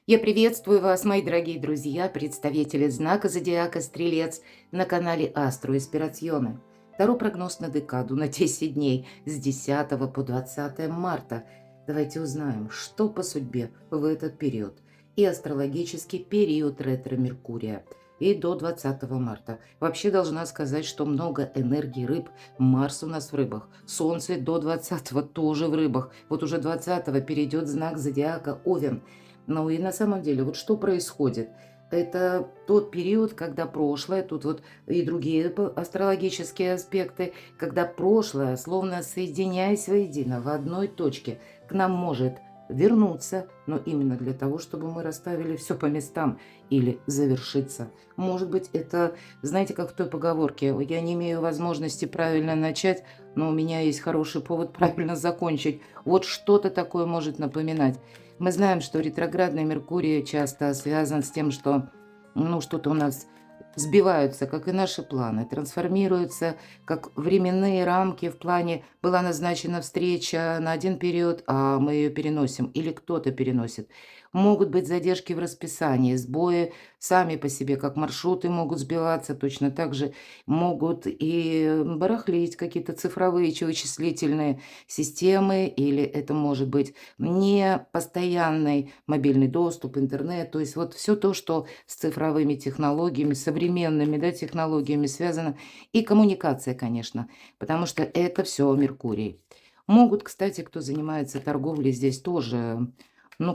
Я приветствую вас, мои дорогие друзья, представители знака зодиака Стрелец на канале Астро Инспирационе. Таро прогноз на декаду на 10 дней с 10 по 20 марта. Давайте узнаем, что по судьбе в этот период. И астрологический период ретро-меркурия. И до 20 марта. Вообще должна сказать, что много энергии рыб. Марс у нас в рыбах. Солнце до 20 тоже в рыбах. Вот уже 20 перейдет знак зодиака Овен. Ну и на самом деле, вот что происходит? Это тот период, когда прошлое, тут вот и другие астрологические аспекты, когда прошлое, словно соединяясь воедино в одной точке, к нам может вернуться, но именно для того, чтобы мы расставили все по местам или завершиться. Может быть, это, знаете, как в той поговорке, я не имею возможности правильно начать, но у меня есть хороший повод правильно закончить. Вот что-то такое может напоминать. Мы знаем, что ретроградный Меркурий часто связан с тем, что что-то у нас сбиваются, как и наши планы, трансформируются, как временные рамки в плане была назначена встреча на один период, а мы ее переносим, или кто-то переносит. Могут быть задержки в расписании, сбои сами по себе, как маршруты могут сбиваться, точно так же могут и барахлить какие-то цифровые вычислительные системы, или это может быть не постоянный мобильный доступ, интернет, то есть вот все то, что с цифровыми технологиями, современными, да, технологиями связано, и коммуникация, конечно, потому что это все Меркурий. Могут, кстати, кто занимается торговлей, здесь тоже,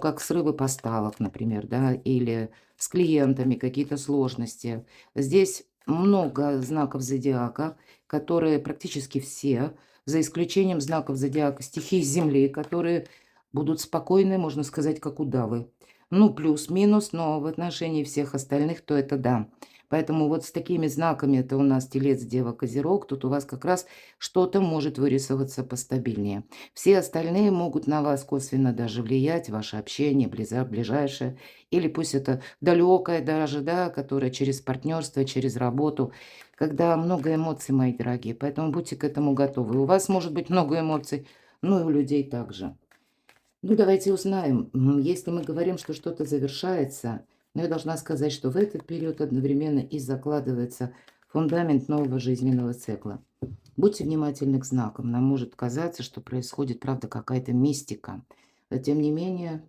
как срывы поставок, например, да, или с клиентами какие-то сложности. Здесь много знаков зодиака, которые практически все, за исключением знаков зодиака стихии Земли, которые будут спокойны, можно сказать, как удавы. Ну, плюс-минус, но в отношении всех остальных, то это да. Поэтому вот с такими знаками, это у нас Телец, Дева, Козерог, тут у вас как раз что-то может вырисоваться постабильнее. Все остальные могут на вас косвенно даже влиять, ваше общение, ближайшее, или пусть это далекое даже, да, которое через партнерство, через работу, когда много эмоций, мои дорогие, поэтому будьте к этому готовы. У вас может быть много эмоций, ну и у людей также. Ну, давайте узнаем. Если мы говорим, что что-то завершается, но я должна сказать, что в этот период одновременно и закладывается фундамент нового жизненного цикла. Будьте внимательны к знакам. Нам может казаться, что происходит, правда, какая-то мистика. Но, тем не менее,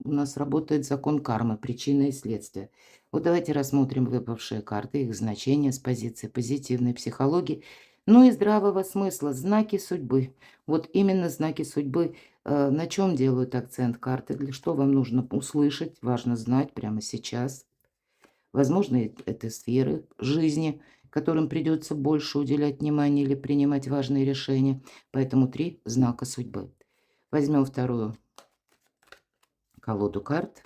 у нас работает закон кармы, причины и следствия. Вот давайте рассмотрим выпавшие карты, их значения с позиции позитивной психологии, ну и здравого смысла, знаки судьбы. Вот именно знаки судьбы, на чем делают акцент карты, для что вам нужно услышать, важно знать прямо сейчас. Возможно, это сферы жизни, которым придется больше уделять внимание или принимать важные решения. Поэтому 3 знака судьбы. Возьмем вторую колоду карт.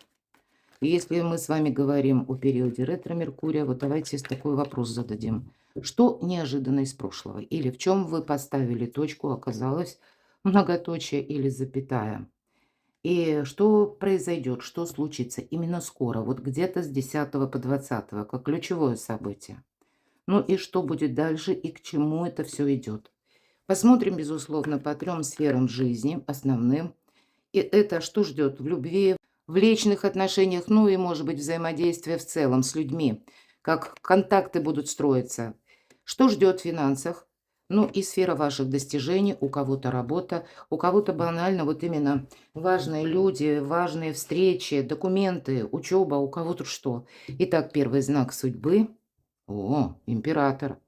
И если мы с вами говорим о периоде ретро-меркурия, вот давайте такой вопрос зададим. Что неожиданно из прошлого? Или в чем вы поставили точку, оказалось многоточие или запятая? И что произойдет, что случится именно скоро, вот где-то с 10 по 20, как ключевое событие? Ну и что будет дальше и к чему это все идет? Посмотрим, безусловно, по 3 сферам жизни основным. И это что ждет в любви, в личных отношениях, ну и, может быть, взаимодействие в целом с людьми, как контакты будут строиться. Что ждет в финансах? Ну и сфера ваших достижений, у кого-то работа, у кого-то банально вот именно важные люди, важные встречи, документы, учеба, у кого-то что. Итак, первый знак судьбы. О, император.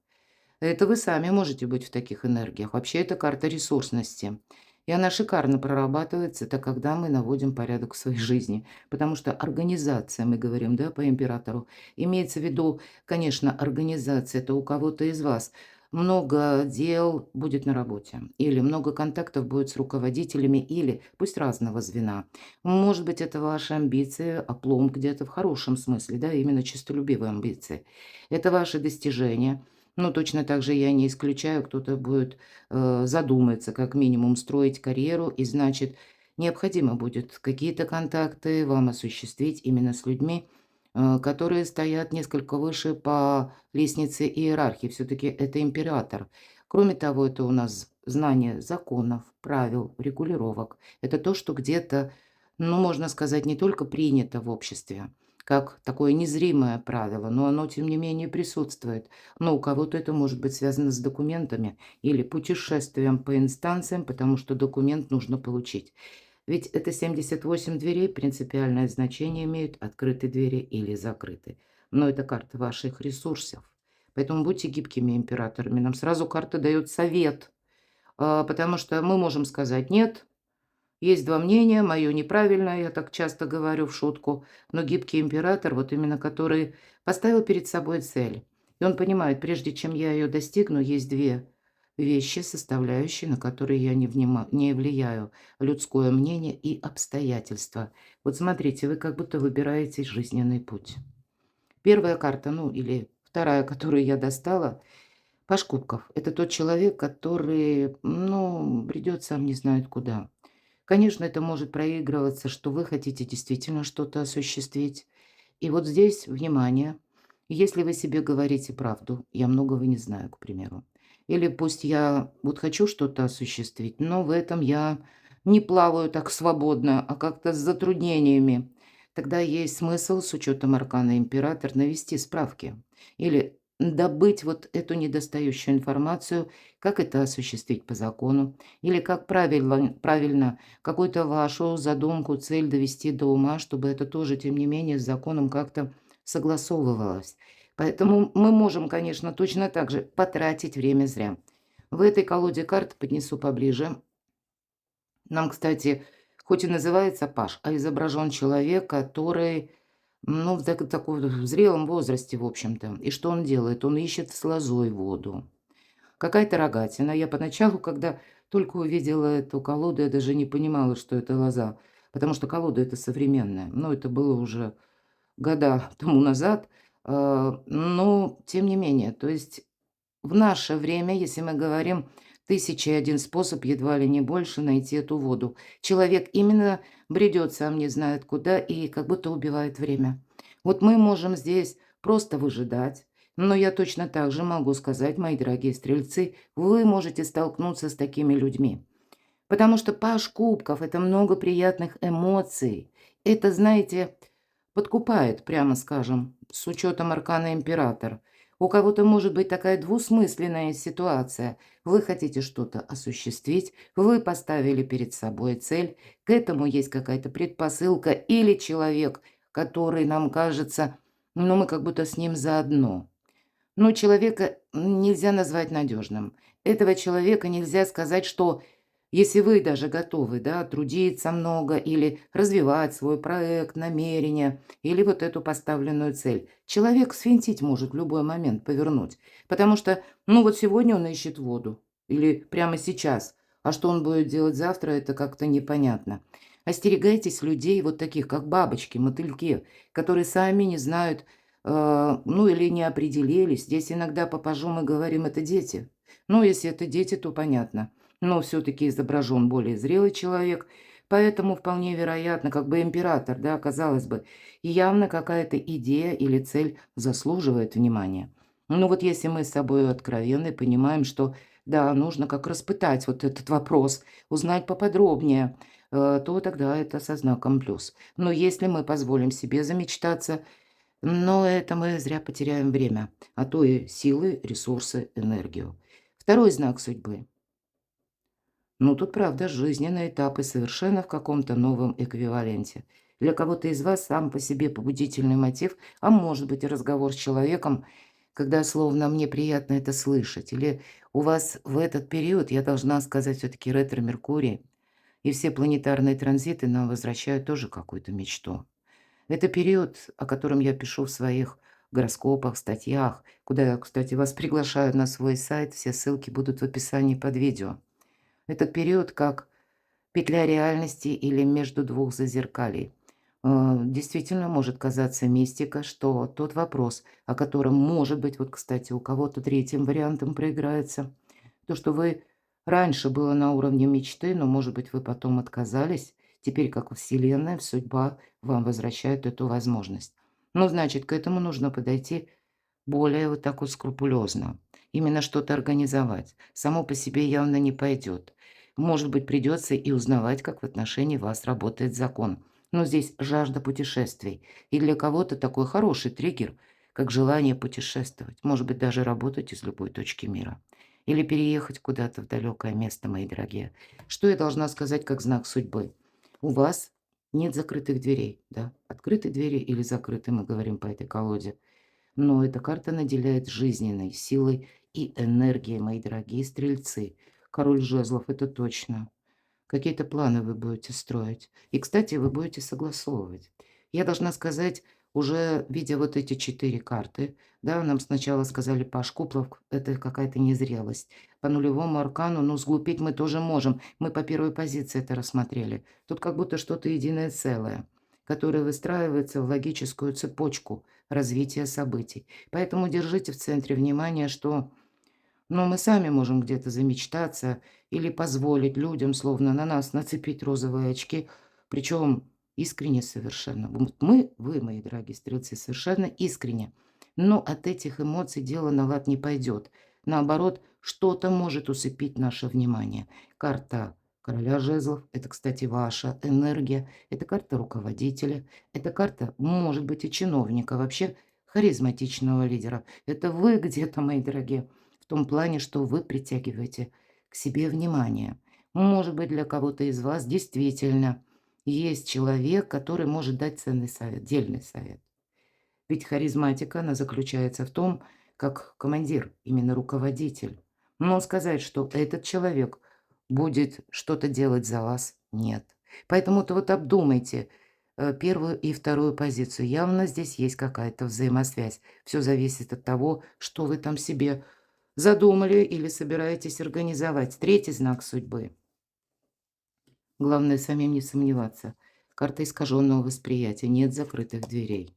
Это вы сами можете быть в таких энергиях. Вообще это карта ресурсности. И она шикарно прорабатывается, это когда мы наводим порядок в своей жизни. Потому что организация, мы говорим, да, по императору, имеется в виду, конечно, организация, это у кого-то из вас. Много дел будет на работе, или много контактов будет с руководителями, или пусть разного звена. Может быть, это ваши амбиции, оплом где-то в хорошем смысле, да, именно честолюбивые амбиции. Это ваши достижения. Ну, точно так же я не исключаю, кто-то будет, задумается, как минимум, строить карьеру, и значит, необходимо будет какие-то контакты вам осуществить именно с людьми, которые стоят несколько выше по лестнице иерархии. Все-таки это император. Кроме того, это у нас знание законов, правил, регулировок. Это то, что где-то ну, можно сказать, не только принято в обществе, как такое незримое правило, но оно, тем не менее, присутствует. Но у кого-то это может быть связано с документами или путешествием по инстанциям, потому что документ нужно получить. Ведь это 78 дверей, принципиальное значение имеют открыты двери или закрыты. Но это карта ваших ресурсов. Поэтому будьте гибкими императорами. Нам сразу карта дает совет, потому что мы можем сказать «нет», есть два мнения, мое неправильное, я так часто говорю в шутку, но гибкий император, вот именно который поставил перед собой цель. И он понимает, прежде чем я ее достигну, есть две вещи, составляющие, на которые я не влияю. Людское мнение и обстоятельства. Вот смотрите, вы как будто выбираете жизненный путь. Первая карта, ну или вторая, которую я достала, Паж кубков. Это тот человек, который, ну, бредет сам не знает куда. Конечно, это может проигрываться, что вы хотите действительно что-то осуществить. И вот здесь, внимание, если вы себе говорите правду, я многого не знаю, к примеру, или пусть я вот хочу что-то осуществить, но в этом я не плаваю так свободно, а как-то с затруднениями, тогда есть смысл с учетом аркана император навести справки или добыть вот эту недостающую информацию, как это осуществить по закону, или как правильно какую-то вашу задумку, цель довести до ума, чтобы это тоже, тем не менее, с законом как-то согласовывалось. Поэтому мы можем, конечно, точно так же потратить время зря. В этой колоде карт поднесу поближе. Нам, кстати, хоть и называется Паш, а изображен человек, который, ну, в таком в зрелом возрасте, в общем-то. И что он делает? Он ищет с лозой воду. Какая-то рогатина. Я поначалу, когда только увидела эту колоду, я даже не понимала, что это лоза, потому что колода это современная. Но это было уже года тому назад. Но тем не менее, то есть в наше время, если мы говорим, 1001 способ, едва ли не больше, найти эту воду. Человек именно бредет сам не знает куда и как будто убивает время. Вот мы можем здесь просто выжидать, но я точно так же могу сказать, мои дорогие стрельцы, вы можете столкнуться с такими людьми. Потому что паж кубков– это много приятных эмоций. Это, знаете, подкупает, прямо скажем, с учетом аркана император. У кого-то может быть такая двусмысленная ситуация. Вы хотите что-то осуществить, вы поставили перед собой цель, к этому есть какая-то предпосылка или человек, который нам кажется, ну мы как будто с ним заодно. Но человека нельзя назвать надежным. Этого человека нельзя сказать, что если вы даже готовы, да, трудиться много или развивать свой проект, намерение, или вот эту поставленную цель, человек свинтить может в любой момент, повернуть. Потому что, ну вот сегодня он ищет воду, или прямо сейчас, а что он будет делать завтра, это как-то непонятно. Остерегайтесь людей вот таких, как бабочки, мотыльки, которые сами не знают, ну, или не определились. Здесь иногда по пажу мы говорим, это дети. Ну, если это дети, то понятно. Но все-таки изображен более зрелый человек, поэтому вполне вероятно, как бы император, да, казалось бы, и явно какая-то идея или цель заслуживает внимания. Ну, вот если мы с собой откровенны, понимаем, что, да, нужно как распытать вот этот вопрос, узнать поподробнее, то тогда это со знаком плюс. Но если мы позволим себе замечтаться, но это мы зря потеряем время, а то и силы, ресурсы, энергию. Второй знак судьбы. Ну, тут правда жизненные этапы совершенно в каком-то новом эквиваленте. Для кого-то из вас сам по себе побудительный мотив, а может быть и разговор с человеком, когда словно мне приятно это слышать. Или у вас в этот период, я должна сказать, все-таки ретро-Меркурий, и все планетарные транзиты нам возвращают тоже какую-то мечту. Это период, о котором я пишу в своих гороскопах, статьях, куда я, кстати, вас приглашаю на свой сайт, все ссылки будут в описании под видео. Этот период как петля реальности или между двух зазеркалий. Действительно может казаться мистика, что тот вопрос, о котором, может быть, вот, кстати, у кого-то третьим вариантом проиграется, то, что вы раньше было на уровне мечты, но, может быть, вы потом отказались, теперь как Вселенная, судьба вам возвращает эту возможность. Ну, значит, к этому нужно подойти более вот так вот скрупулезно. Именно что-то организовать. Само по себе явно не пойдет. Может быть, придется и узнавать, как в отношении вас работает закон. Но здесь жажда путешествий. И для кого-то такой хороший триггер, как желание путешествовать. Может быть, даже работать из любой точки мира. Или переехать куда-то в далекое место, мои дорогие. Что я должна сказать как знак судьбы? У вас нет закрытых дверей, да? Открытые двери или закрытые, мы говорим по этой колоде. Но эта карта наделяет жизненной силой и энергией, мои дорогие стрельцы. Король жезлов, это точно. Какие-то планы вы будете строить. И, кстати, вы будете согласовывать. Я должна сказать, уже видя вот эти 4 карты, да, нам сначала сказали Паш Куплов, это какая-то незрелость. По нулевому аркану, ну, сглупить мы тоже можем. Мы по первой позиции это рассмотрели. Тут как будто что-то единое целое, которое выстраивается в логическую цепочку развития событий. Поэтому держите в центре внимания, что но мы сами можем где-то замечтаться или позволить людям словно на нас нацепить розовые очки, причем искренне совершенно. Вот мы, вы, мои дорогие стрелцы, совершенно искренне. Но от этих эмоций дело на лад не пойдет. Наоборот, что-то может усыпить наше внимание. Карта короля жезлов– это, кстати, ваша энергия, это карта руководителя, это карта, может быть, и чиновника, вообще харизматичного лидера. Это вы где-то, мои дорогие, в том плане, что вы притягиваете к себе внимание. Может быть, для кого-то из вас действительно есть человек, который может дать ценный совет, дельный совет. Ведь харизматика, она заключается в том, как командир, именно руководитель. Но сказать, что этот человек будет что-то делать за вас, нет. Поэтому-то вот обдумайте первую и вторую позицию. Явно здесь есть какая-то взаимосвязь. Все зависит от того, что вы там себе задумали или собираетесь организовать. Третий знак судьбы. Главное самим не сомневаться. Карта искаженного восприятия. Нет закрытых дверей.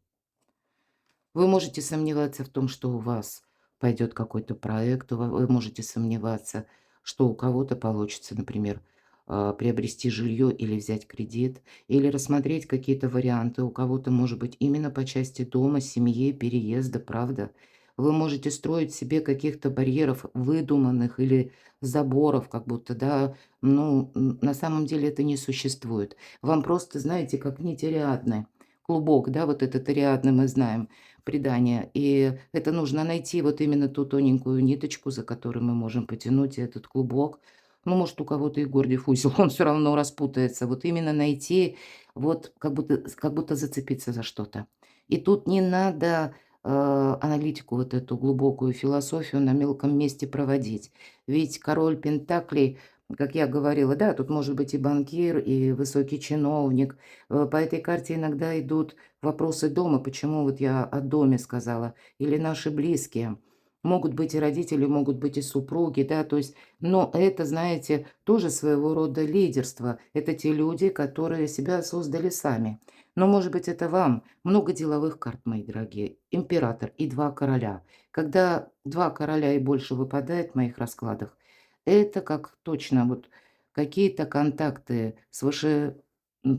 Вы можете сомневаться в том, что у вас пойдет какой-то проект, вы можете сомневаться, что у кого-то получится, например, приобрести жилье или взять кредит, или рассмотреть какие-то варианты. У кого-то, может быть, именно по части дома, семьи, переезда, правда. Вы можете строить себе каких-то барьеров выдуманных или заборов, как будто, да, ну, на самом деле это не существует. Вам просто, знаете, как нить Ариадны, клубок, да, вот этот Ариадны мы знаем, предание. И это нужно найти вот именно ту тоненькую ниточку, за которую мы можем потянуть этот клубок. Ну, может, у кого-то и Гордиев узел, он все равно распутается. Вот именно найти, вот как будто зацепиться за что-то. И тут не надо аналитику, вот эту глубокую философию на мелком месте проводить. Ведь король Пентаклей, как я говорила, да, тут может быть и банкир, и высокий чиновник. По этой карте иногда идут вопросы дома, почему вот я о доме сказала, или наши близкие. Могут быть и родители, могут быть и супруги, да, то есть, но это, знаете, тоже своего рода лидерство. Это те люди, которые себя создали сами. Но, может быть, это вам много деловых карт, мои дорогие. Император и 2 короля. Когда 2 короля и больше выпадает в моих раскладах, это как точно вот какие-то контакты с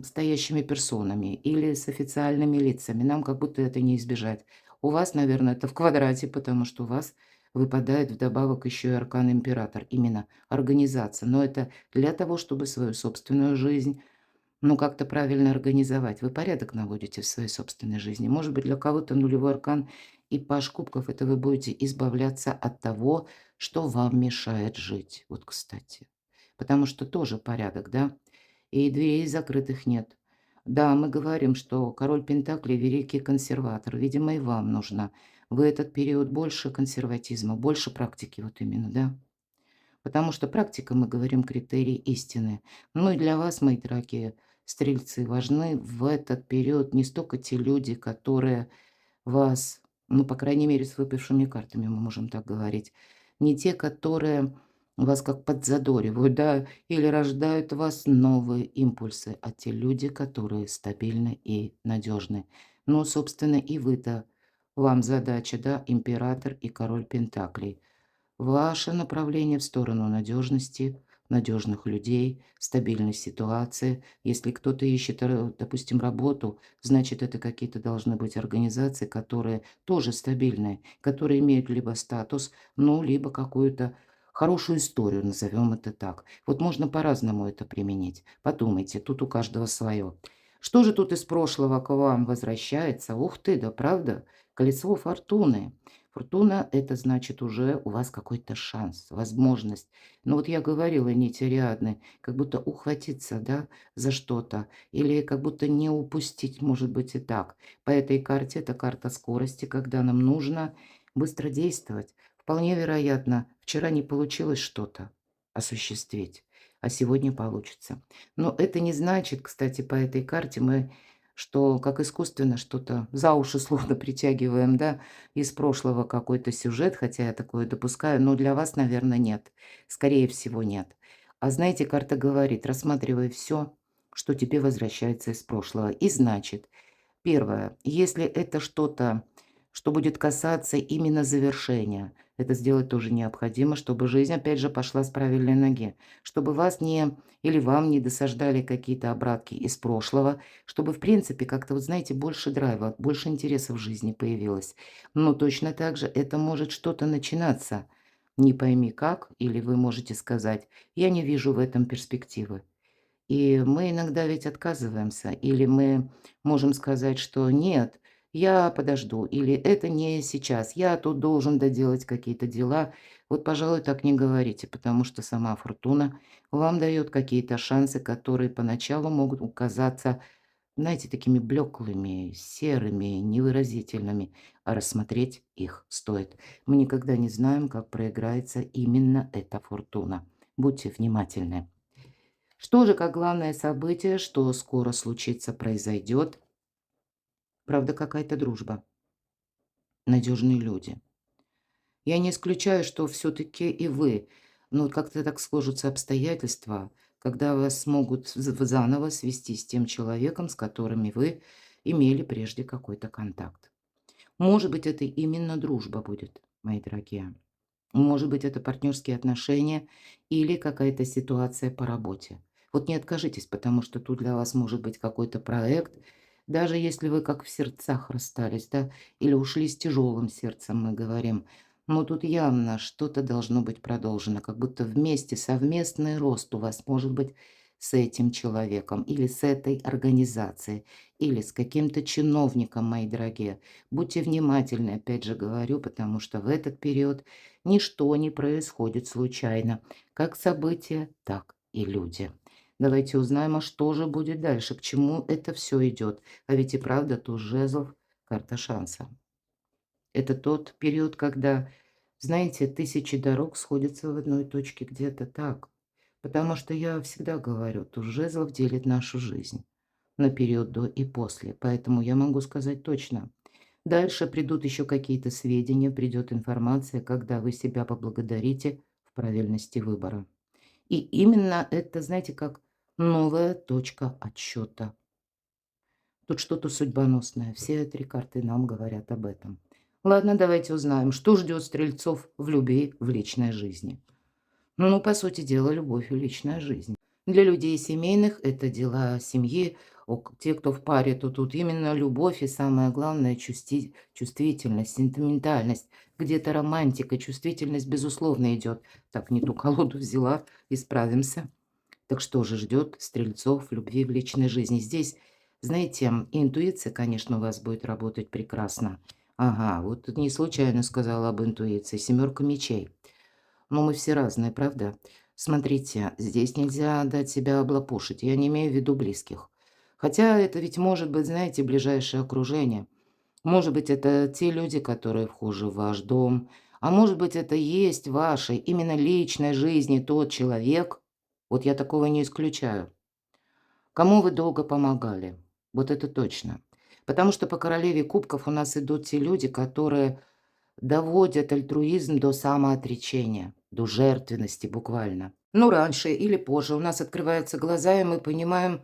стоящими персонами или с официальными лицами. Нам как будто это не избежать. У вас, наверное, это в квадрате, потому что у вас выпадает вдобавок еще и аркан император, именно организация. Но это для того, чтобы свою собственную жизнь, ну, как-то правильно организовать. Вы порядок наводите в своей собственной жизни. Может быть, для кого-то нулевой аркан и паж кубков– это вы будете избавляться от того, что вам мешает жить. Вот, кстати. Потому что тоже порядок, да? И дверей закрытых нет. Да, мы говорим, что король Пентаклей– великий консерватор. Видимо, и вам нужно в этот период больше консерватизма, больше практики вот именно, да? Потому что практика, мы говорим, критерий истины. Ну и для вас, мои дорогие стрельцы, важны в этот период не столько те люди, которые вас, ну, по крайней мере, с выпавшими картами, мы можем так говорить, не те, которые вас как подзадоривают, да, или рождают в вас новые импульсы, а те люди, которые стабильны и надежны. Ну, собственно, и вы-то, вам задача, да, император и король Пентаклей. Ваше направление в сторону надежности, надежных людей, стабильной ситуации. Если кто-то ищет, допустим, работу, значит, это какие-то должны быть организации, которые тоже стабильные, которые имеют либо статус, ну, либо какую-то хорошую историю, назовем это так. Вот можно по-разному это применить. Подумайте, тут у каждого свое. Что же тут из прошлого к вам возвращается? Ух ты, да правда? Колесо фортуны. Фортуна – это значит уже у вас какой-то шанс, возможность. Но вот я говорила, нити Ариадны, как будто ухватиться, да, за что-то, или как будто не упустить, может быть и так. По этой карте, это карта скорости, когда нам нужно быстро действовать. Вполне вероятно, вчера не получилось что-то осуществить, а сегодня получится. Но это не значит, кстати, по этой карте мы, что как искусственно что-то за уши словно притягиваем, да, из прошлого какой-то сюжет, хотя я такое допускаю, но для вас, наверное, нет. Скорее всего, нет. А знаете, карта говорит, рассматривай все, что тебе возвращается из прошлого. И значит, первое, если это что-то, что будет касаться именно завершения, это сделать тоже необходимо, чтобы жизнь опять же пошла с правильной ноги, чтобы вас не или вам не досаждали какие-то обратки из прошлого, чтобы в принципе как-то, вот знаете, больше драйва, больше интереса в жизни появилось. Но точно так же это может что-то начинаться, не пойми как, или вы можете сказать, я не вижу в этом перспективы. И мы иногда ведь отказываемся, или мы можем сказать, что нет, я подожду, или это не сейчас, я тут должен доделать какие-то дела. Вот, пожалуй, так не говорите, потому что сама фортуна вам дает какие-то шансы, которые поначалу могут казаться, знаете, такими блеклыми, серыми, невыразительными, а рассмотреть их стоит. Мы никогда не знаем, как проиграется именно эта фортуна. Будьте внимательны. Что же, как главное событие, что скоро случится, произойдет? Правда, какая-то дружба, надежные люди. Я не исключаю, что все-таки и вы, но как-то так сложатся обстоятельства, когда вас смогут заново свести с тем человеком, с которыми вы имели прежде какой-то контакт. Может быть, это именно дружба будет, мои дорогие. Может быть, это партнерские отношения или какая-то ситуация по работе. Вот не откажитесь, потому что тут для вас может быть какой-то проект, даже если вы как в сердцах расстались, да, или ушли с тяжелым сердцем, мы говорим. Но тут явно что-то должно быть продолжено, как будто вместе, совместный рост у вас может быть с этим человеком или с этой организацией, или с каким-то чиновником, мои дорогие. Будьте внимательны, опять же говорю, потому что в этот период ничто не происходит случайно, как события, так и люди. Давайте узнаем, а что же будет дальше, к чему это все идет. А ведь и правда туз жезлов – карта шанса. Это тот период, когда, знаете, тысячи дорог сходятся в одной точке где-то так. Потому что я всегда говорю, туз жезлов делит нашу жизнь на период до и после. Поэтому я могу сказать точно. Дальше придут еще какие-то сведения, придет информация, когда вы себя поблагодарите в правильности выбора. И именно это, знаете, как новая точка отсчета. Тут что-то судьбоносное. Все 3 карты нам говорят об этом. Ладно, давайте узнаем, что ждет стрельцов в любви в личной жизни. Ну, по сути дела, любовь и личная жизнь. Для людей семейных это дела семьи. Те, кто в паре, то тут именно любовь и самое главное чувствительность, сентиментальность. Где-то романтика, чувствительность, безусловно, идет. Так, не ту колоду взяла, исправимся. Так что же ждет стрельцов любви в личной жизни? Здесь, знаете, интуиция, конечно, у вас будет работать прекрасно. Ага, вот тут не случайно сказала об интуиции. Семерка мечей. Но мы все разные, правда? Смотрите, здесь нельзя дать себя облапошить. Я не имею в виду близких. Хотя это ведь может быть, знаете, ближайшее окружение. Может быть, это те люди, которые вхожи в ваш дом. А может быть, это есть в вашей именно личной жизни тот человек. Вот я такого не исключаю. Кому вы долго помогали? Вот это точно. Потому что по королеве кубков у нас идут те люди, которые доводят альтруизм до самоотречения, до жертвенности буквально. Ну, раньше или позже у нас открываются глаза, и мы понимаем,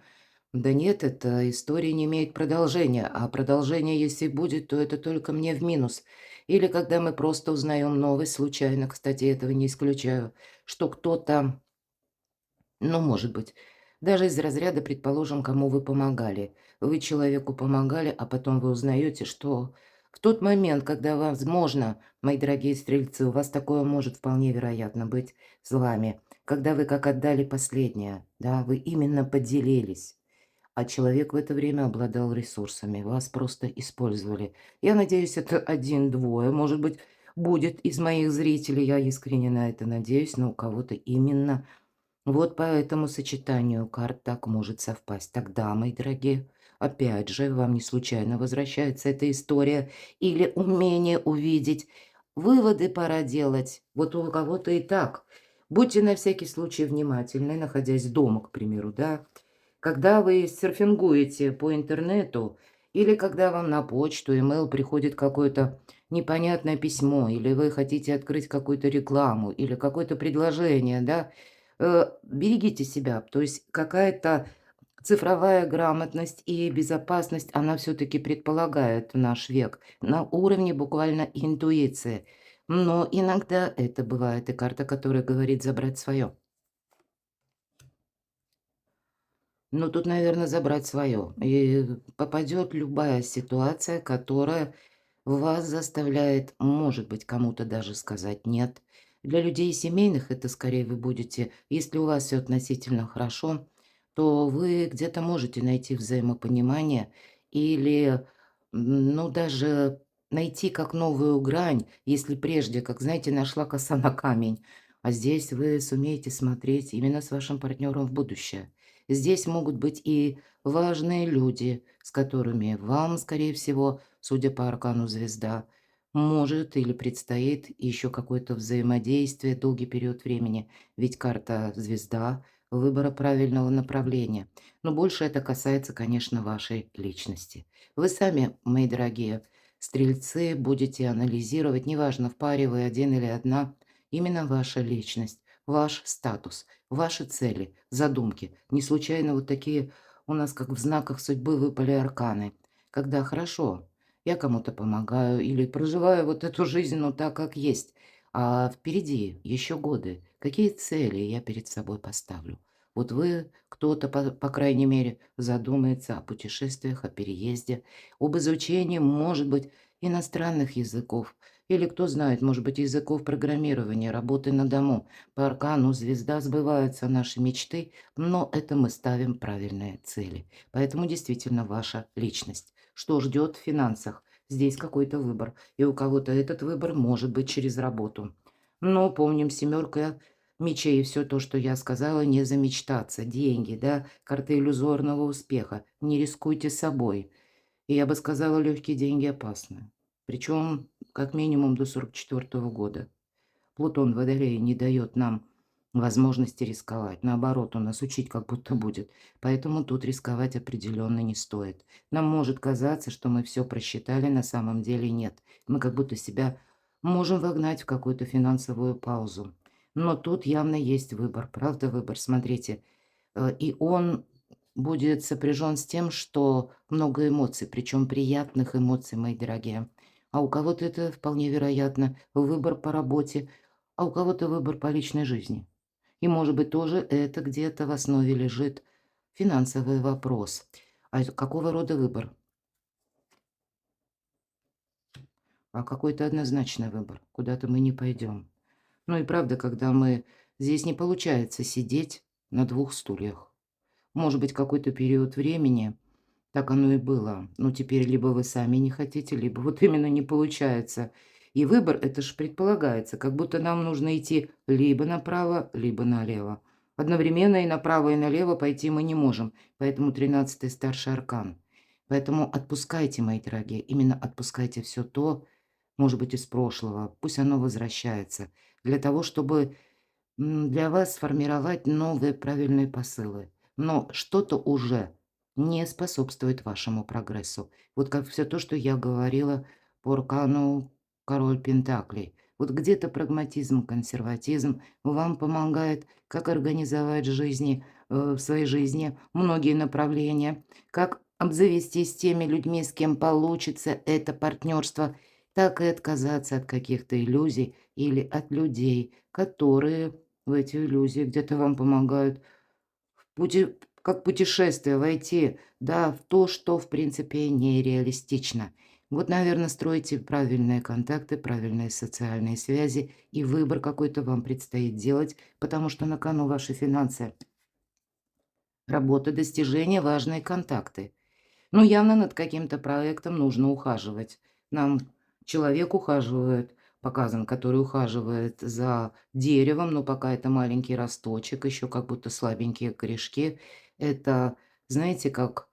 да нет, эта история не имеет продолжения, а продолжение, если будет, то это только мне в минус. Или когда мы просто узнаем новость, случайно, кстати, этого не исключаю, что кто-то, ну, может быть, даже из разряда, предположим, кому вы помогали. Вы человеку помогали, а потом вы узнаете, что В тот момент, когда, возможно, мои дорогие стрельцы, у вас такое может вполне вероятно быть с вами, когда вы как отдали последнее, да, вы именно поделились, а человек в это время обладал ресурсами, вас просто использовали. Я надеюсь, это один-двое, может быть, будет из моих зрителей, я искренне на это надеюсь, но у кого-то именно вот по этому сочетанию карт так может совпасть. Тогда, мои дорогие, опять же, вам не случайно возвращается эта история или умение увидеть. Выводы пора делать. Вот у кого-то и так. Будьте на всякий случай внимательны, находясь дома, к примеру, да. Когда вы серфингуете по интернету или когда вам на почту, имейл приходит какое-то непонятное письмо, или вы хотите открыть какую-то рекламу или какое-то предложение, да, берегите себя. То есть какая-то цифровая грамотность и безопасность, она все-таки предполагает в наш век на уровне буквально интуиции. Но иногда это бывает и карта, которая говорит забрать свое. Ну, тут, наверное, забрать свое. И попадет любая ситуация, которая вас заставляет, может быть, кому-то даже сказать «нет». Для людей семейных это скорее вы будете, если у вас все относительно хорошо, то вы где-то можете найти взаимопонимание или, ну, даже найти как новую грань, если прежде, как, знаете, нашла коса на камень, а здесь вы сумеете смотреть именно с вашим партнером в будущее. Здесь могут быть и важные люди, с которыми вам, скорее всего, судя по аркану звезда, может или предстоит еще какое-то взаимодействие долгий период времени. Ведь карта звезда выбора правильного направления. Но больше это касается, конечно, вашей личности. Вы сами, мои дорогие стрельцы, будете анализировать, неважно, в паре вы один или одна, именно ваша личность, ваш статус, ваши цели, задумки. Не случайно вот такие у нас, как в знаках судьбы, выпали арканы. Когда хорошо, я кому-то помогаю или проживаю вот эту жизнь, ну, так, как есть. А впереди еще годы. Какие цели я перед собой поставлю? Вот вы, кто-то, по крайней мере, задумается о путешествиях, о переезде, об изучении, может быть, иностранных языков. Или, кто знает, может быть, языков программирования, работы на дому. По аркану звезда сбываются наши мечты, но это мы ставим правильные цели. Поэтому действительно ваша личность. Что ждет в финансах? Здесь какой-то выбор. И у кого-то этот выбор может быть через работу. Но помним, семерка мечей, все то, что я сказала, не замечтаться. Деньги, да, карта иллюзорного успеха. Не рискуйте собой. И я бы сказала, легкие деньги опасны. Причем как минимум до 44 года. Плутон в Водолее не дает нам возможности рисковать. Наоборот, он нас учить как будто будет. Поэтому тут рисковать определенно не стоит. Нам может казаться, что мы все просчитали, на самом деле нет. Мы как будто себя можем вогнать в какую-то финансовую паузу. Но тут явно есть выбор. Правда, выбор. Смотрите, и он будет сопряжен с тем, что много эмоций, причем приятных эмоций, мои дорогие. А у кого-то это вполне вероятно выбор по работе, а у кого-то выбор по личной жизни. И, может быть, тоже это где-то в основе лежит финансовый вопрос. А это какого рода выбор? А какой-то однозначный выбор. Куда-то мы не пойдем. Ну и правда, когда мы... Здесь не получается сидеть на двух стульях. Может быть, какой-то период времени так оно и было. Но теперь либо вы сами не хотите, либо вот именно не получается. И выбор, это ж предполагается, как будто нам нужно идти либо направо, либо налево. Одновременно и направо, и налево пойти мы не можем, поэтому 13-й старший аркан. Поэтому отпускайте, мои дорогие, именно отпускайте все то, может быть, из прошлого, пусть оно возвращается, для того, чтобы для вас сформировать новые правильные посылы. Но что-то уже не способствует вашему прогрессу. Вот как все то, что я говорила по аркану король Пентаклей. Вот где-то прагматизм, консерватизм вам помогает, как организовать в своей жизни многие направления, как обзавестись теми людьми, с кем получится это партнерство, так и отказаться от каких-то иллюзий или от людей, которые в эти иллюзии где-то вам помогают как путешествие войти, да, в то, что в принципе нереалистично. Вот, наверное, стройте правильные контакты, правильные социальные связи, и выбор какой-то вам предстоит делать, потому что на кону ваши финансы, работа, достижения, важные контакты. Но явно над каким-то проектом нужно ухаживать. Нам человек ухаживает, показан, который ухаживает за деревом, но пока это маленький росточек, еще как будто слабенькие корешки. Это, знаете, как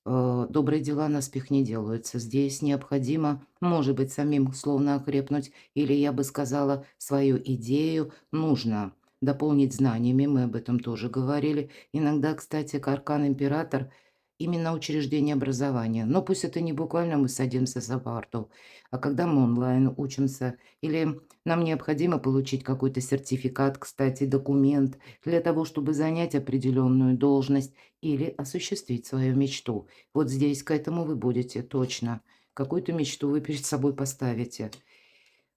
добрые дела наспех не делаются. Здесь необходимо, может быть, самим словно окрепнуть, или, я бы сказала, свою идею нужно дополнить знаниями, мы об этом тоже говорили. Иногда, кстати, аркан-император– именно учреждение образования. Но пусть это не буквально мы садимся за парту, а когда мы онлайн учимся, или нам необходимо получить какой-то сертификат, кстати, документ, для того, чтобы занять определенную должность или осуществить свою мечту. Вот здесь к этому вы будете точно. Какую-то мечту вы перед собой поставите.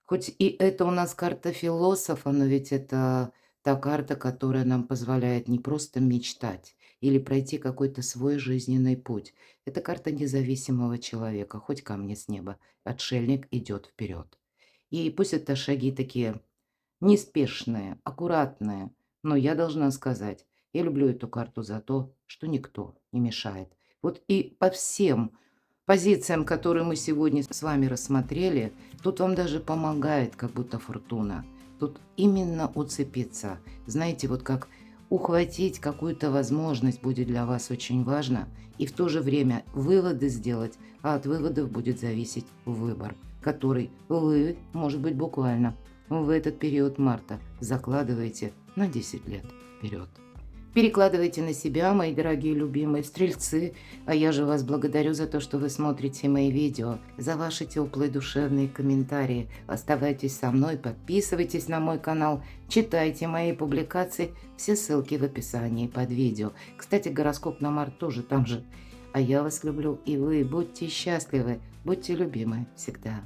Хоть и это у нас карта философа, но ведь это та карта, которая нам позволяет не просто мечтать или пройти какой-то свой жизненный путь. Это карта независимого человека, хоть камни с неба. Отшельник идет вперед. И пусть это шаги такие неспешные, аккуратные, но я должна сказать, я люблю эту карту за то, что никто не мешает. Вот и по всем позициям, которые мы сегодня с вами рассмотрели, тут вам даже помогает как будто фортуна. Тут именно уцепиться. Знаете, вот как ухватить какую-то возможность будет для вас очень важно, и в то же время выводы сделать, а от выводов будет зависеть выбор, который вы, может быть, буквально в этот период марта закладываете на 10 лет вперед. Перекладывайте на себя, мои дорогие любимые стрельцы, а я же вас благодарю за то, что вы смотрите мои видео, за ваши теплые душевные комментарии. Оставайтесь со мной, подписывайтесь на мой канал, читайте мои публикации, все ссылки в описании под видео. Кстати, гороскоп на март тоже там же. А я вас люблю, и вы будьте счастливы, будьте любимы всегда.